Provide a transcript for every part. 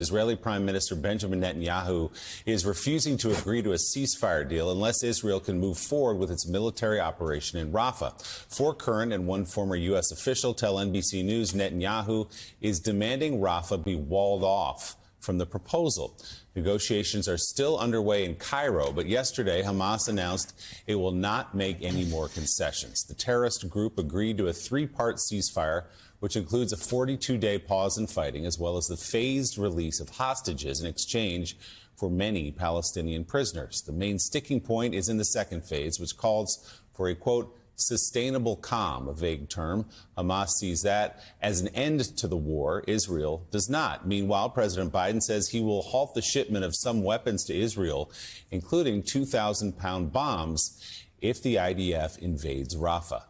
Israeli Prime Minister Benjamin Netanyahu is refusing to agree to a ceasefire deal unless Israel can move forward with its military operation in Rafah. Four current and one former U.S. official tell NBC News Netanyahu is demanding Rafah be walled off from the proposal. Negotiations are still underway in Cairo, but yesterday Hamas announced it will not make any more concessions. The terrorist group agreed to a three-part ceasefire, which includes a 42-day pause in fighting, as well as the phased release of hostages in exchange for many Palestinian prisoners. The main sticking point is in the second phase, which calls for a, quote, sustainable calm, a vague term. Hamas sees that as an end to the war. Israel does not. Meanwhile, President Biden says he will halt the shipment of some weapons to Israel, including 2,000-pound bombs, if the IDF invades Rafah.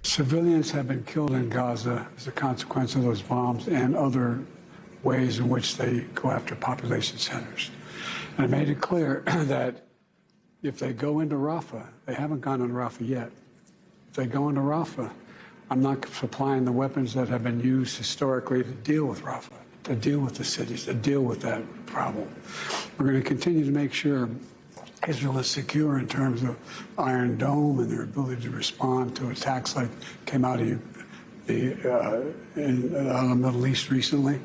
Civilians have been killed in Gaza as a consequence of those bombs and other ways in which they go after population centers. And I made it clear that if they go into Rafah, they haven't gone into Rafah yet. If they go into Rafah, I'm not supplying the weapons that have been used historically to deal with Rafah, to deal with the cities, to deal with that problem. We're going to continue to make sure Israel is secure in terms of Iron Dome and their ability to respond to attacks like came out of the Middle East recently.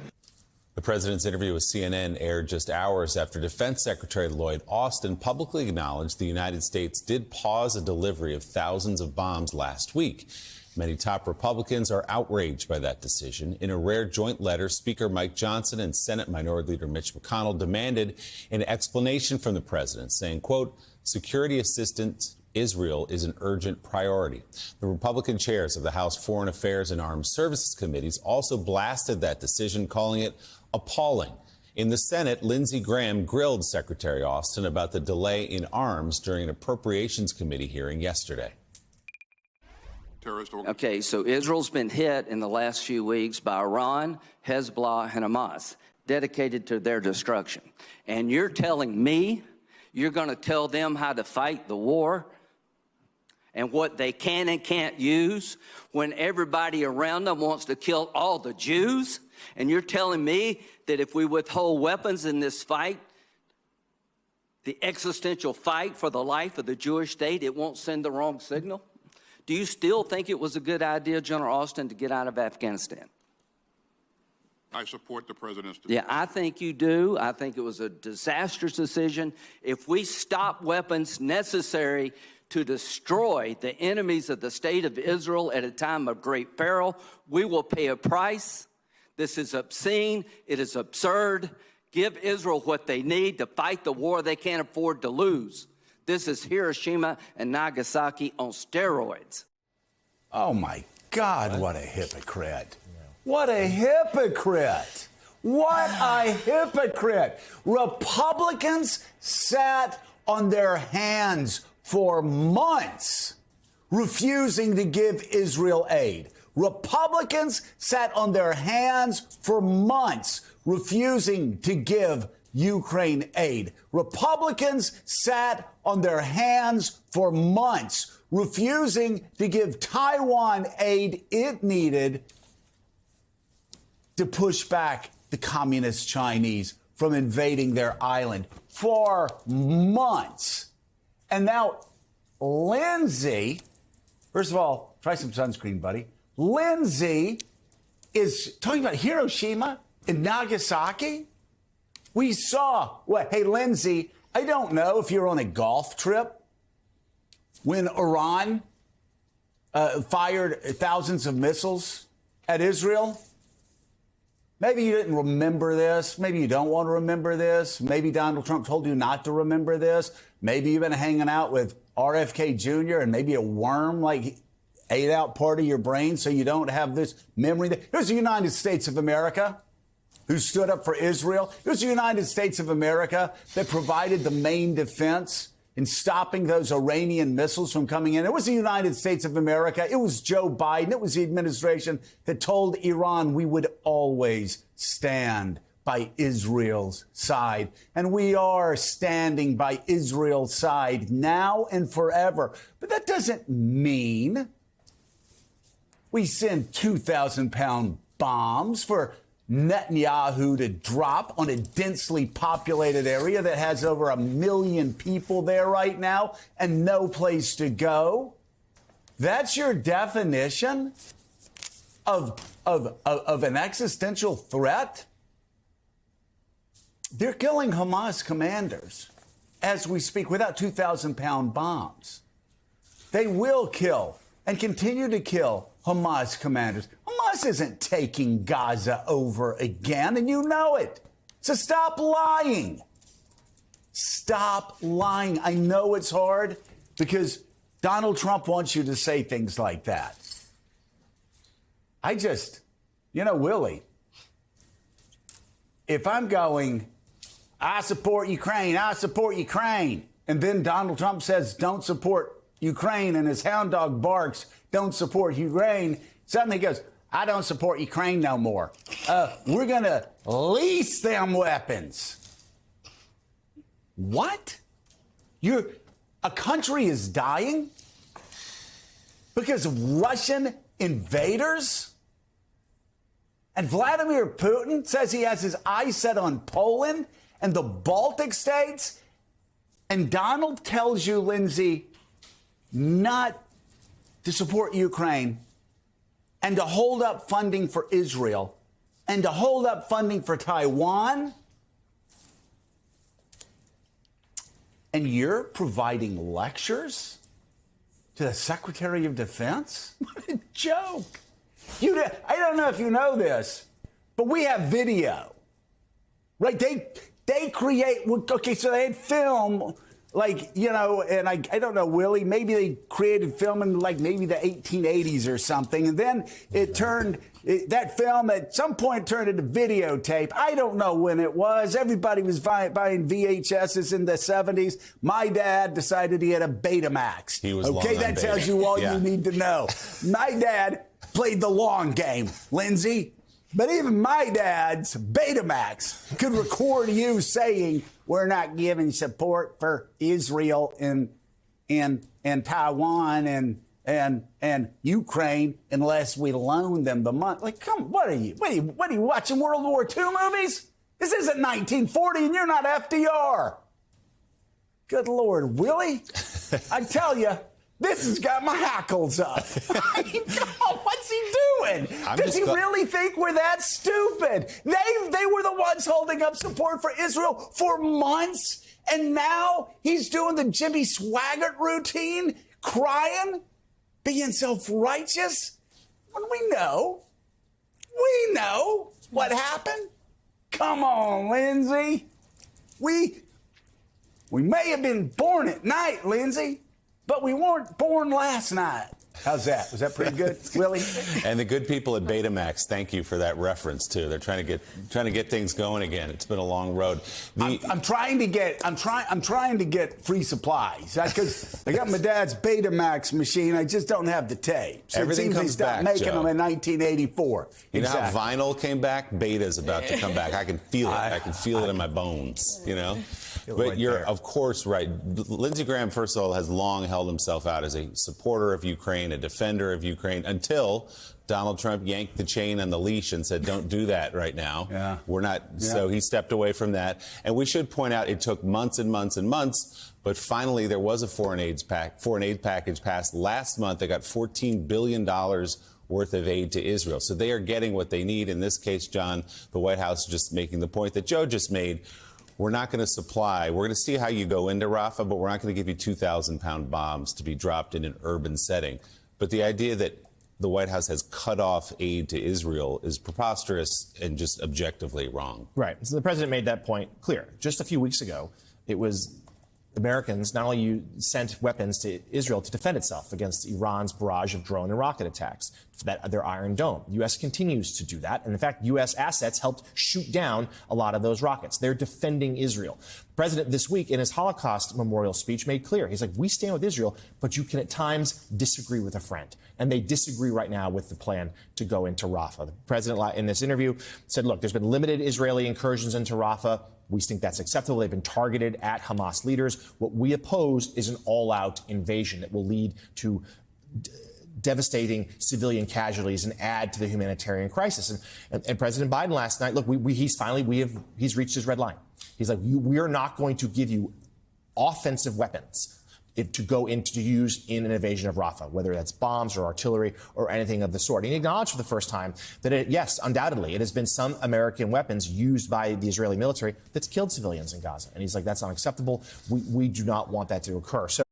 The president's interview with CNN aired just hours after Defense Secretary Lloyd Austin publicly acknowledged the United States did pause a delivery of thousands of bombs last week. Many top Republicans are outraged by that decision. In a rare joint letter, Speaker Mike Johnson and Senate Minority Leader Mitch McConnell demanded an explanation from the president, saying, quote, security assistance Israel is an urgent priority. The Republican chairs of the House Foreign Affairs and Armed Services Committees also blasted that decision, calling it appalling. In the Senate, Lindsey Graham grilled Secretary Austin about the delay in arms during an Appropriations Committee hearing yesterday. Okay, so Israel's been hit in the last few weeks by Iran, Hezbollah, and Hamas, dedicated to their destruction. And you're telling me you're going to tell them how to fight the war and what they can and can't use when everybody around them wants to kill all the Jews? And you're telling me that if we withhold weapons in this fight, the existential fight for the life of the Jewish state, it won't send the wrong signal? Do you still think it was a good idea, General Austin, to get out of Afghanistan? I support the president's decision. Yeah, I think you do. I think it was a disastrous decision. If we stop weapons necessary to destroy the enemies of the state of Israel at a time of great peril, we will pay a price. This is obscene. It is absurd. Give Israel what they need to fight the war they can't afford to lose. This is Hiroshima and Nagasaki on steroids. Oh, my God, what a hypocrite. What a hypocrite. What a hypocrite. Republicans sat on their hands for months refusing to give Israel aid. Republicans sat on their hands for months refusing to give Ukraine aid. Republicans sat on their hands for months refusing to give Taiwan aid it needed to push back the communist Chinese from invading their island for months. And now Lindsey, first of all, try some sunscreen, buddy. Lindsey is talking about Hiroshima and Nagasaki. We saw, hey, Lindsey, I don't know if you're on a golf trip when Iran fired thousands of missiles at Israel. Maybe you didn't remember this. Maybe you don't want to remember this. Maybe Donald Trump told you not to remember this. Maybe you've been hanging out with RFK Jr. and maybe a worm ate out part of your brain so you don't have this memory. Here's the United States of America, who stood up for Israel. It was the United States of America that provided the main defense in stopping those Iranian missiles from coming in. It was the United States of America. It was Joe Biden. It was the administration that told Iran we would always stand by Israel's side. And we are standing by Israel's side now and forever. But that doesn't mean we send 2,000-pound bombs for Netanyahu to drop on a densely populated area that has over 1 million people there right now and no place to go? That's your definition of an existential threat? They're killing Hamas commanders as we speak without 2,000-pound bombs. They will kill and continue to kill Hamas commanders. Hamas isn't taking Gaza over again, and you know it. So stop lying. Stop lying. I know it's hard because Donald Trump wants you to say things like that. Willie, if I'm going, I support Ukraine, and then Donald Trump says, don't support Ukraine, and his hound dog barks, don't support Ukraine, suddenly he goes, I don't support Ukraine no more. We're going to lease them weapons. What? A country is dying because of Russian invaders? And Vladimir Putin says he has his eyes set on Poland and the Baltic states? And Donald tells you, Lindsay, not to support Ukraine and to hold up funding for Israel and to hold up funding for Taiwan? And you're providing lectures to the Secretary of Defense? What a joke. I don't know if you know this, but we have video, right? They create, okay, so they had film, and I don't know, Willie, maybe they created film in maybe the 1880s or something, and then that film at some point turned into videotape. I don't know when it was. Everybody was buying VHSs in the 70s. My dad decided he had a Betamax. He was okay, that tells you all you need to know. My dad played the long game, Lindsay. But even my dad's Betamax could record you saying, we're not giving support for Israel and Taiwan and Ukraine unless we loan them the money. Come, what are you watching World War II movies? This isn't 1940 and you're not FDR. Good Lord, Willie. I tell you, this has got my hackles up. I mean, come on, what's he doing? Does he really think we're that stupid? They were the ones holding up support for Israel for months, and now he's doing the Jimmy Swaggart routine, crying, being self-righteous. When we know what happened. Come on, Lindsay. We may have been born at night, Lindsay, but we weren't born last night. How's that? Was that pretty good, Willie? And the good people at Betamax, thank you for that reference too. They're trying to get things going again. It's been a long road. I'm trying to get free supplies because I got my dad's Betamax machine. I just don't have the tape. So Everything it seems comes they stopped back, making Joe. them in 1984. You know how vinyl came back? Beta's about to come back. I can feel it. I can feel it in my bones, you know? But you're, of course, right. Lindsey Graham, first of all, has long held himself out as a supporter of Ukraine, a defender of Ukraine, until Donald Trump yanked the chain and the leash and said, don't do that right now. Yeah. We're not. Yeah. So he stepped away from that. And we should point out it took months and months and months, but finally there was a foreign aid package passed last month that got $14 billion worth of aid to Israel. So they are getting what they need. In this case, John, the White House just making the point that Joe just made. We're not going to supply. We're going to see how you go into Rafah, but we're not going to give you 2,000-pound bombs to be dropped in an urban setting. But the idea that the White House has cut off aid to Israel is preposterous and just objectively wrong. Right. So the president made that point clear. Just a few weeks ago, it was Americans not only sent weapons to Israel to defend itself against Iran's barrage of drone and rocket attacks, their Iron Dome. The U.S. continues to do that. And in fact, U.S. assets helped shoot down a lot of those rockets. They're defending Israel. The president this week in his Holocaust memorial speech made clear. He's like, we stand with Israel, but you can at times disagree with a friend. And they disagree right now with the plan to go into Rafah. The president in this interview said, look, there's been limited Israeli incursions into Rafah. We think that's acceptable. They've been targeted at Hamas leaders. What we oppose is an all-out invasion that will lead to devastating civilian casualties and add to the humanitarian crisis. And President Biden last night, look, he's reached his red line. He's like, we are not going to give you offensive weapons to go into to use in an invasion of Rafah, whether that's bombs or artillery or anything of the sort. And he acknowledged for the first time that, yes, undoubtedly, it has been some American weapons used by the Israeli military that's killed civilians in Gaza. And he's like, that's unacceptable. We do not want that to occur. So